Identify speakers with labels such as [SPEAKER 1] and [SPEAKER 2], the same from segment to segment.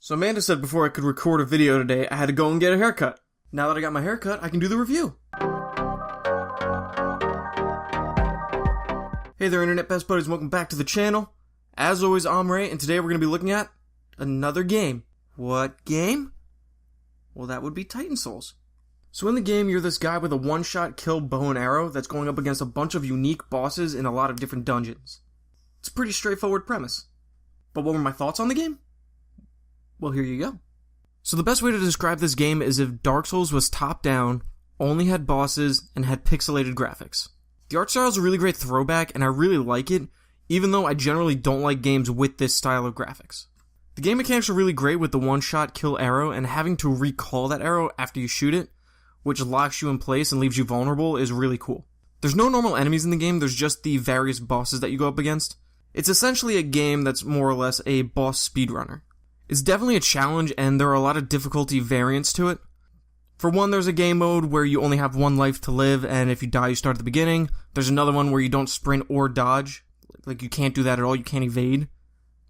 [SPEAKER 1] So Amanda said before I could record a video today, I had to go and get a haircut. Now that I got my haircut, I can do the review. Hey there, Internet Best Buddies, welcome back to the channel. As always, I'm Ray, and today we're going to be looking at another game. What game? Well, that would be Titan Souls. So in the game, you're this guy with a one-shot kill bow and arrow that's going up against a bunch of unique bosses in a lot of different dungeons. It's a pretty straightforward premise. But what were my thoughts on the game? Well, here you go. So the best way to describe this game is if Dark Souls was top-down, only had bosses, and had pixelated graphics. The art style is a really great throwback, and I really like it, even though I generally don't like games with this style of graphics. The game mechanics are really great with the one-shot kill arrow, and having to recall that arrow after you shoot it, which locks you in place and leaves you vulnerable, is really cool. There's no normal enemies in the game, there's just the various bosses that you go up against. It's essentially a game that's more or less a boss speedrunner. It's definitely a challenge, and there are a lot of difficulty variants to it. For one, there's a game mode where you only have one life to live, and if you die, you start at the beginning. There's another one where you don't sprint or dodge. Like, you can't do that at all, you can't evade.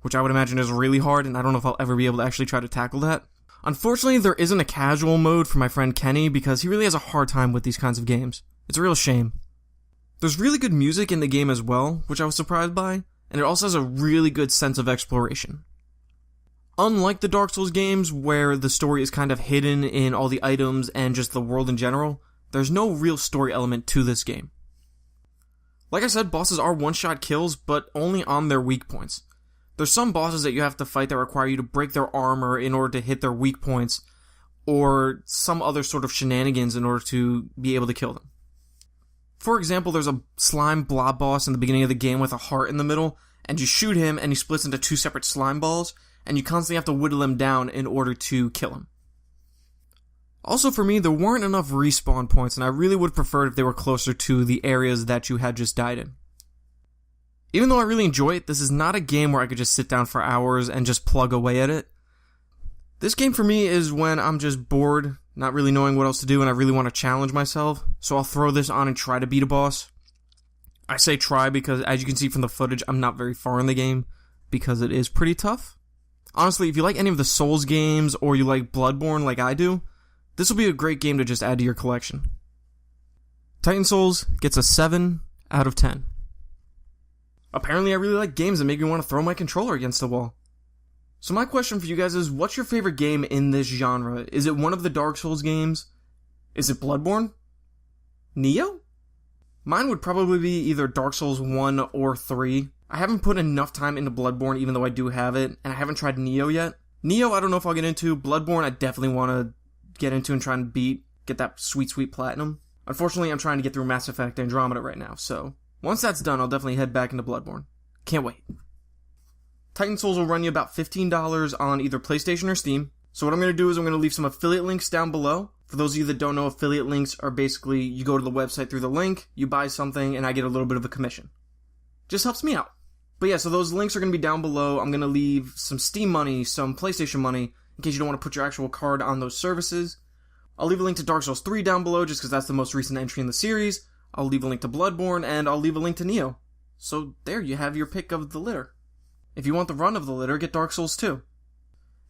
[SPEAKER 1] Which I would imagine is really hard, and I don't know if I'll ever be able to actually try to tackle that. Unfortunately, there isn't a casual mode for my friend Kenny, because he really has a hard time with these kinds of games. It's a real shame. There's really good music in the game as well, which I was surprised by, and it also has a really good sense of exploration. Unlike the Dark Souls games, where the story is kind of hidden in all the items and just the world in general, there's no real story element to this game. Like I said, bosses are one-shot kills, but only on their weak points. There's some bosses that you have to fight that require you to break their armor in order to hit their weak points, or some other sort of shenanigans in order to be able to kill them. For example, there's a slime blob boss in the beginning of the game with a heart in the middle, and you shoot him and he splits into two separate slime balls, and you constantly have to whittle him down in order to kill him. Also for me, there weren't enough respawn points, and I really would prefer if they were closer to the areas that you had just died in. Even though I really enjoy it, this is not a game where I could just sit down for hours and just plug away at it. This game for me is when I'm just bored, not really knowing what else to do, and I really want to challenge myself, so I'll throw this on and try to beat a boss. I say try because, as you can see from the footage, I'm not very far in the game, because it is pretty tough. Honestly, if you like any of the Souls games, or you like Bloodborne like I do, this will be a great game to just add to your collection. Titan Souls gets a 7 out of 10. Apparently I really like games that make me want to throw my controller against the wall. So my question for you guys is, what's your favorite game in this genre? Is it one of the Dark Souls games? Is it Bloodborne? Neo? Mine would probably be either Dark Souls 1 or 3. I haven't put enough time into Bloodborne, even though I do have it, and I haven't tried Neo yet. Neo, I don't know if I'll get into. Bloodborne, I definitely want to get into and try and get that sweet, sweet platinum. Unfortunately, I'm trying to get through Mass Effect Andromeda right now, so once that's done, I'll definitely head back into Bloodborne. Can't wait. Titan Souls will run you about $15 on either PlayStation or Steam. So what I'm going to do is I'm going to leave some affiliate links down below. For those of you that don't know, affiliate links are basically, you go to the website through the link, you buy something, and I get a little bit of a commission. Just helps me out. But yeah, so those links are going to be down below. I'm going to leave some Steam money, some PlayStation money, in case you don't want to put your actual card on those services. I'll leave a link to Dark Souls 3 down below, just because that's the most recent entry in the series. I'll leave a link to Bloodborne, and I'll leave a link to Neo. So there, you have your pick of the litter. If you want the run of the litter, get Dark Souls 2.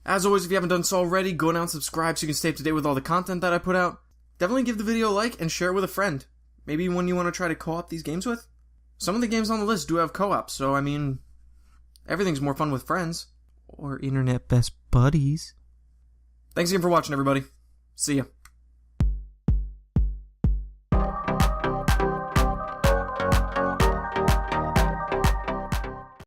[SPEAKER 1] As always, if you haven't done so already, go down and subscribe so you can stay up to date with all the content that I put out. Definitely give the video a like and share it with a friend. Maybe one you want to try to co-op these games with. Some of the games on the list do have co-op, so I mean, everything's more fun with friends. Or internet best buddies. Thanks again for watching, everybody. See ya.